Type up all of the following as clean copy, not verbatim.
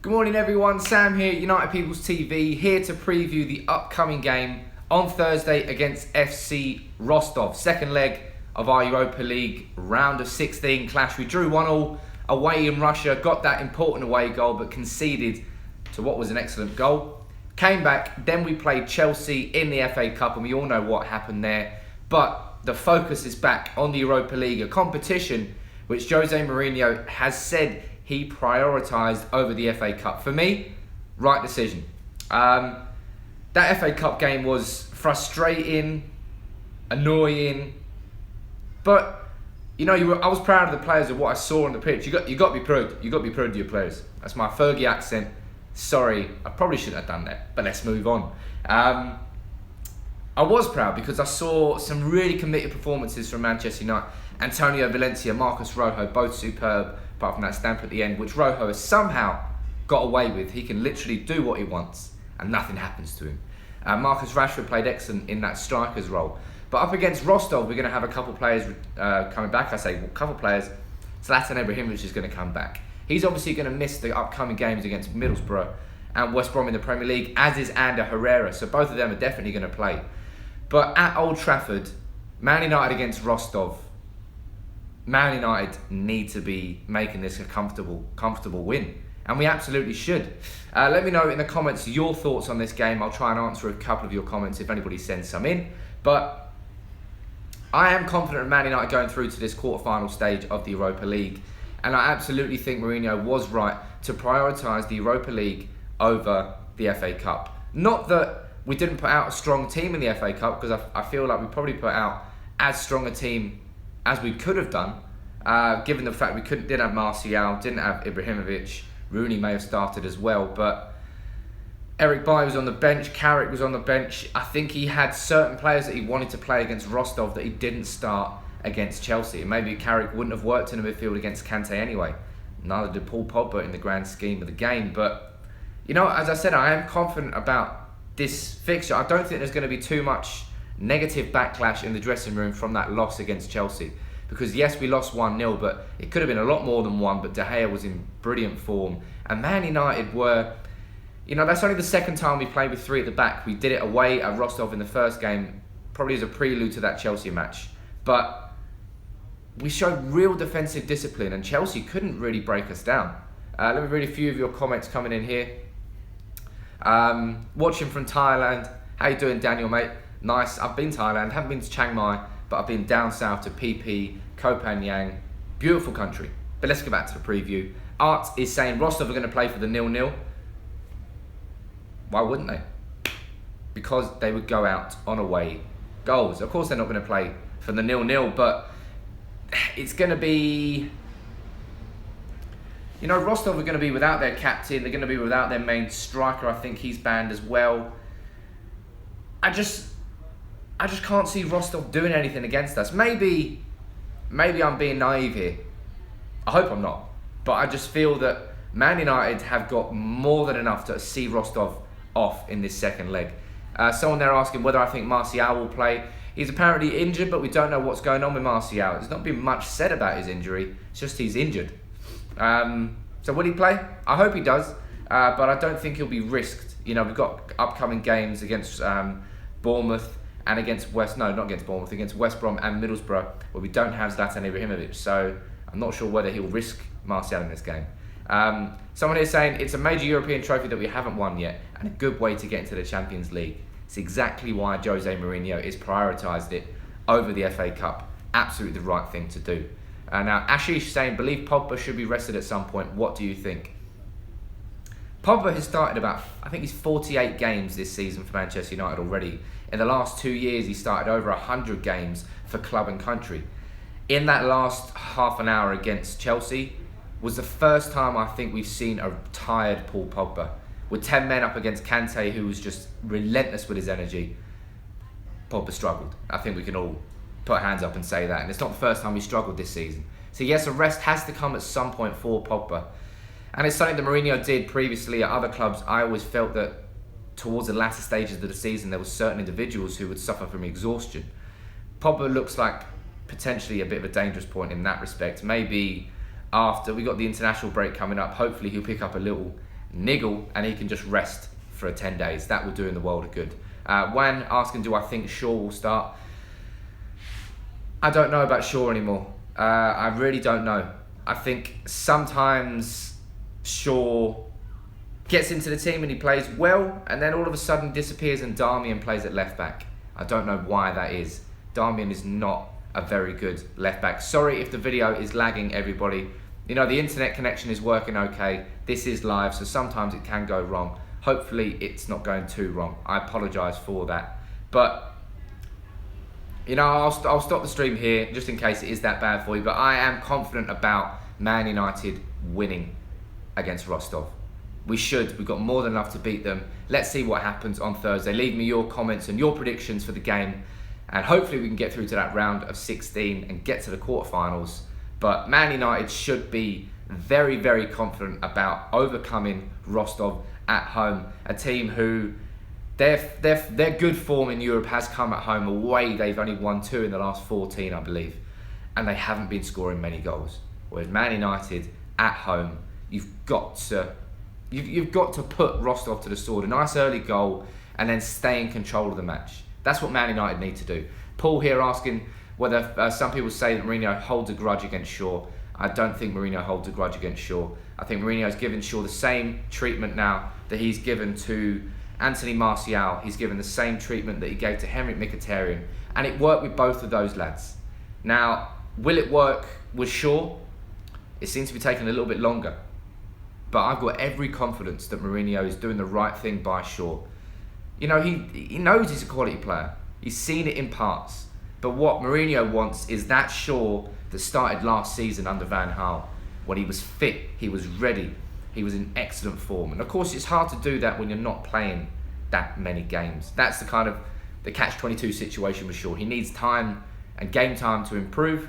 Good morning everyone, Sam here, United People's TV, here to preview the upcoming game on Thursday against FC Rostov. Second leg of our Europa League round of 16 clash. We drew 1-1 away in Russia, got that important away goal but conceded to what was an excellent goal. Came back, then we played Chelsea in the FA Cup and we all know what happened there. But the focus is back on the Europa League, a competition which Jose Mourinho has said he prioritised over the FA Cup. For me, right decision. That FA Cup game was frustrating, annoying, but I was proud of the players of what I saw on the pitch. You got to be proud. You got to be proud of your players. That's my Fergie accent. Sorry, I probably shouldn't have done that. But let's move on. I was proud because I saw some really committed performances from Manchester United. Antonio Valencia, Marcus Rojo, both superb, apart from that stamp at the end, which Rojo has somehow got away with. He can literally do what he wants and nothing happens to him. Marcus Rashford played excellent in that striker's role. But up against Rostov, we're going to have a couple players coming back. I say a couple players. Zlatan Ibrahimovic is going to come back. He's obviously going to miss the upcoming games against Middlesbrough and West Brom in the Premier League, as is Ander Herrera. So both of them are definitely going to play. But at Old Trafford, Man United against Rostov, Man United need to be making this a comfortable win. And we absolutely should. Let me know in the comments your thoughts on this game. I'll try and answer a couple of your comments if anybody sends some in. But I am confident of Man United going through to this quarter-final stage of the Europa League. And I absolutely think Mourinho was right to prioritise the Europa League over the FA Cup. Not that we didn't put out a strong team in the FA Cup, because I feel like we probably put out as strong a team as we could have done, given the fact we didn't have Martial, didn't have Ibrahimovic. Rooney may have started as well, but Eric Bailly was on the bench, Carrick was on the bench. I think he had certain players that he wanted to play against Rostov that he didn't start against Chelsea. And maybe Carrick wouldn't have worked in the midfield against Kante anyway. Neither did Paul Pogba in the grand scheme of the game. But, as I said, I am confident about this fixture. I don't think there's going to be too much negative backlash in the dressing room from that loss against Chelsea. Because yes, we lost 1-0, but it could have been a lot more than one. But De Gea was in brilliant form. And Man United were, that's only the second time we played with three at the back. We did it away at Rostov in the first game, probably as a prelude to that Chelsea match. But we showed real defensive discipline and Chelsea couldn't really break us down. Let me read a few of your comments coming in here. Watching from Thailand. How you doing, Daniel, mate? Nice. I've been to Thailand, haven't been to Chiang Mai, but I've been down south to PP, Koh Phangan. Beautiful country. But let's go back to the preview. Art is saying Rostov are going to play for the 0-0. Why wouldn't they? Because they would go out on away goals. Of course they're not going to play for the 0-0, but it's going to be... Rostov are going to be without their captain. They're going to be without their main striker. I think he's banned as well. I just can't see Rostov doing anything against us. Maybe I'm being naive here. I hope I'm not. But I just feel that Man United have got more than enough to see Rostov off in this second leg. Someone there asking whether I think Martial will play. He's apparently injured, but we don't know what's going on with Martial. There's not been much said about his injury. It's just he's injured. So will he play? I hope he does. But I don't think he'll be risked. We've got upcoming games against Bournemouth and against against West Brom and Middlesbrough, where we don't have Zlatan Ibrahimovic. So I'm not sure whether he'll risk Martial in this game. Someone here saying it's a major European trophy that we haven't won yet and a good way to get into the Champions League. It's exactly why Jose Mourinho has prioritised it over the FA Cup. Absolutely the right thing to do. Now Ashish saying, believe Pogba should be rested at some point. What do you think? Pogba has started I think he's 48 games this season for Manchester United already. In the last 2 years, he started over 100 games for club and country. In that last half an hour against Chelsea was the first time I think we've seen a tired Paul Pogba. With 10 men up against Kante, who was just relentless with his energy, Pogba struggled. I think we can all put our hands up and say that. And it's not the first time he struggled this season. So yes, a rest has to come at some point for Pogba. And it's something that Mourinho did previously at other clubs. I always felt that towards the latter stages of the season, there were certain individuals who would suffer from exhaustion. Pogba looks like potentially a bit of a dangerous point in that respect. Maybe after we got the international break coming up, hopefully he'll pick up a little niggle and he can just rest for 10 days. That will do him the world of good. Wan asking, do I think Shaw will start? I don't know about Shaw anymore. I really don't know. I think sometimes Shaw gets into the team and he plays well, and then all of a sudden disappears and Darmian plays at left back. I don't know why that is. Darmian is not a very good left back. Sorry if the video is lagging, everybody. You know, the internet connection is working okay. This is live, so sometimes it can go wrong. Hopefully it's not going too wrong. I apologise for that. But, you know, I'll stop the stream here just in case it is that bad for you. But I am confident about Man United winning against Rostov. We should. We've got more than enough to beat them. Let's see what happens on Thursday. Leave me your comments and your predictions for the game. And hopefully we can get through to that round of 16 and get to the quarterfinals. But Man United should be very, very confident about overcoming Rostov at home. A team who, their good form in Europe has come at home. Away, they've only won 2 in the last 14, I believe. And they haven't been scoring many goals. Whereas Man United at home, you've got to put Rostov to the sword. A nice early goal and then stay in control of the match. That's what Man United need to do. Paul here asking whether some people say that Mourinho holds a grudge against Shaw. I don't think Mourinho holds a grudge against Shaw. I think Mourinho's given Shaw the same treatment now that he's given to Anthony Martial. He's given the same treatment that he gave to Henrik Mkhitaryan. And it worked with both of those lads. Now, will it work with Shaw? It seems to be taking a little bit longer. But I've got every confidence that Mourinho is doing the right thing by Shaw. You know, he knows he's a quality player. He's seen it in parts. But what Mourinho wants is that Shaw that started last season under Van Gaal. When he was fit, he was ready, he was in excellent form. And of course, it's hard to do that when you're not playing that many games. That's the kind of the catch-22 situation with Shaw. He needs time and game time to improve,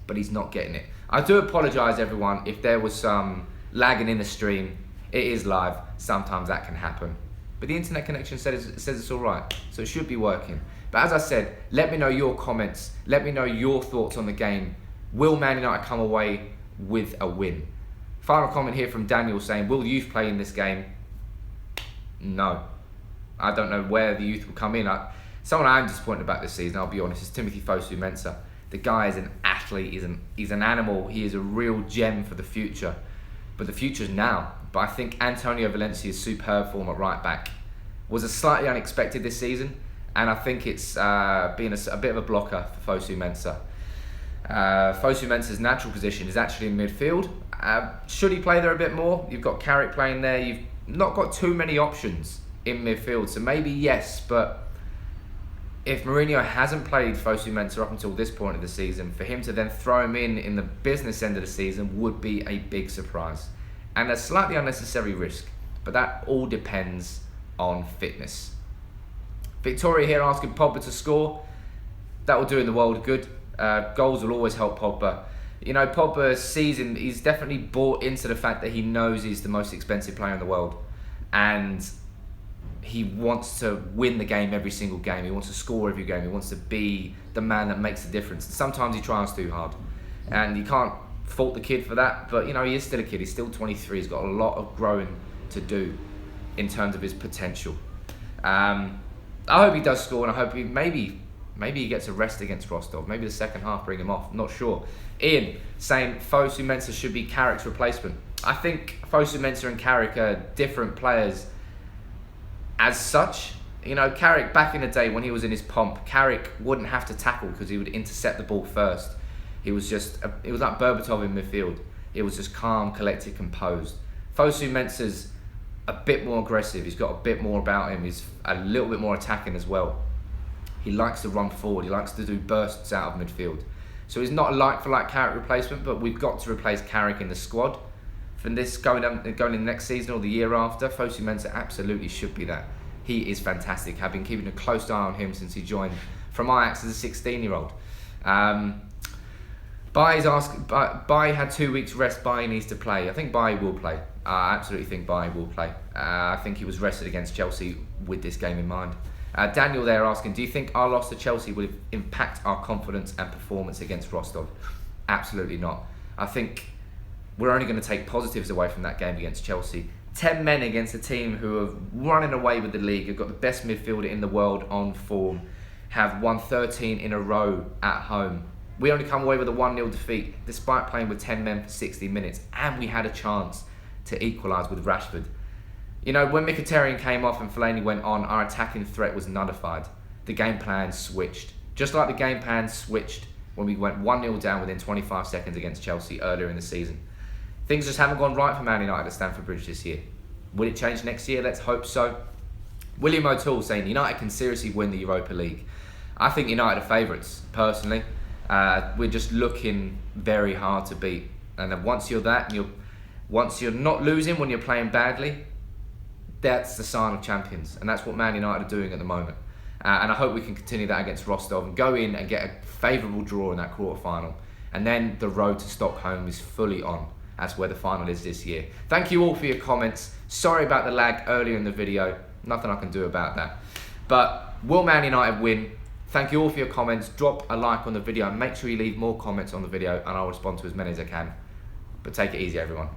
but he's not getting it. I do apologise, everyone, if there was some lagging in the stream. It is live. Sometimes that can happen. But the internet connection says it's all right, so it should be working. But as I said, let me know your comments. Let me know your thoughts on the game. Will Man United come away with a win? Final comment here from Daniel saying, will youth play in this game? No. I don't know where the youth will come in. Someone I'm disappointed about this season, I'll be honest, is Timothy Fosu-Mensah. The guy is an athlete, he's an animal, he is a real gem for the future. But the future's now. But I think Antonio Valencia's superb form at right back was a slightly unexpected this season, and I think it's been a bit of a blocker for Fosu-Mensah. Fosu-Mensah's natural position is actually in midfield. Should he play there a bit more? You've got Carrick playing there. You've not got too many options in midfield, so maybe yes, but if Mourinho hasn't played Fosu-Mensah up until this point of the season, for him to then throw him in the business end of the season would be a big surprise. And a slightly unnecessary risk, but that all depends on fitness. Victoria here asking Pogba to score. That will do him the world of good. Goals will always help Pogba. You know, Pogba season, he's definitely bought into the fact that he knows he's the most expensive player in the world. And he wants to win the game every single game. He wants to score every game. He wants to be the man that makes the difference. Sometimes he tries too hard. And you can't fault the kid for that, but you know, he is still a kid. He's still 23. He's got a lot of growing to do in terms of his potential. I hope he does score, and I hope maybe he gets a rest against Rostov. Maybe the second half bring him off. I'm not sure. Ian saying Fosu-Mensah should be Carrick's replacement. I think Fosu-Mensah and Carrick are different players as such. You know, Carrick back in the day when he was in his pomp, Carrick wouldn't have to tackle because he would intercept the ball first. It was like Berbatov in midfield. It was just calm, collected, composed. Fosu-Mensah's a bit more aggressive. He's got a bit more about him. He's a little bit more attacking as well. He likes to run forward. He likes to do bursts out of midfield. So he's not a like-for-like Carrick replacement, but we've got to replace Carrick in the squad. From this going in next season or the year after, Fosu-Mensah absolutely should be that. He is fantastic. I've been keeping a close eye on him since he joined from Ajax as a 16-year-old. Bai had 2 weeks rest. Bai needs to play. I think Bai will play. I absolutely think Bai will play. I think he was rested against Chelsea with this game in mind. Daniel there asking, do you think our loss to Chelsea will impact our confidence and performance against Rostov? Absolutely not. I think we're only going to take positives away from that game against Chelsea. 10 men against a team who are running away with the league, have got the best midfielder in the world on form, have won 13 in a row at home. We only come away with a 1-0 defeat despite playing with 10 men for 60 minutes, and we had a chance to equalise with Rashford. You know, when Mkhitaryan came off and Fellaini went on, our attacking threat was nullified. The game plan switched. Just like the game plan switched when we went 1-0 down within 25 seconds against Chelsea earlier in the season. Things just haven't gone right for Man United at Stamford Bridge this year. Will it change next year? Let's hope so. William O'Toole saying United can seriously win the Europa League. I think United are favourites, personally. We're just looking very hard to beat. And then once you're that, and once you're not losing when you're playing badly, that's the sign of champions. And that's what Man United are doing at the moment. And I hope we can continue that against Rostov and go in and get a favourable draw in that quarter-final. And then the road to Stockholm is fully on. That's where the final is this year. Thank you all for your comments. Sorry about the lag earlier in the video. Nothing I can do about that. But will Man United win? Thank you all for your comments. Drop a like on the video and make sure you leave more comments on the video and I'll respond to as many as I can. But take it easy, everyone.